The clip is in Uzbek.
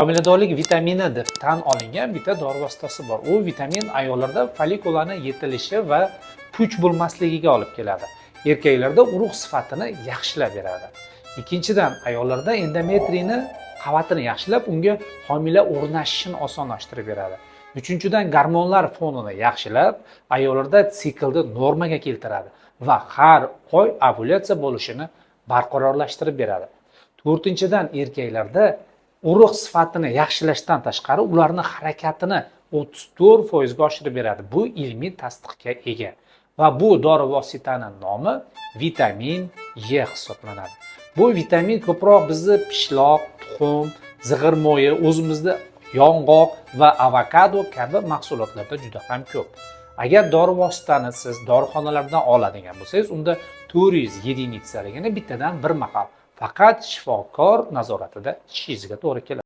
Homiladorlik vitamini deb tan olingan bitta dori vositasi bor. U vitamin ayollarda follikullarning yetilishi va puch bo'lmasligiga olib keladi. Erkaklarda urug' sifatini yaxshilab beradi. Ikkinchidan, ayollarda endometriyni qavatini yaxshilab, unga homila o'rnashishini osonlashtirib beradi. Uchinchidan, gormonlar fonini yaxshilab, ayollarda siklni normaga keltiradi va har oy ovulyatsiya bo'lishini barqarorlashtirib beradi. To'rtinchidan, erkaklarda urug' sifatini yaxshilashdan tashqari ularni harakatini 34% ga oshirib beradi. Bu ilmiy tasdiqga ega. Va bu dori vositaning nomi vitamin E hisoblanadi. Bu vitamin ko'proq bizni pishloq, tuxum, zig'ir moyi, o'zimizda yong'oq va avokado kabi mahsulotlarda juda ham ko'p. Agar dori vositani siz dorixonalardan oladigan bo'lsangiz, unda 400 единицаligini bittadan bir mahal faqat shifokor nazoratida ishingizga to'g'ri keladi.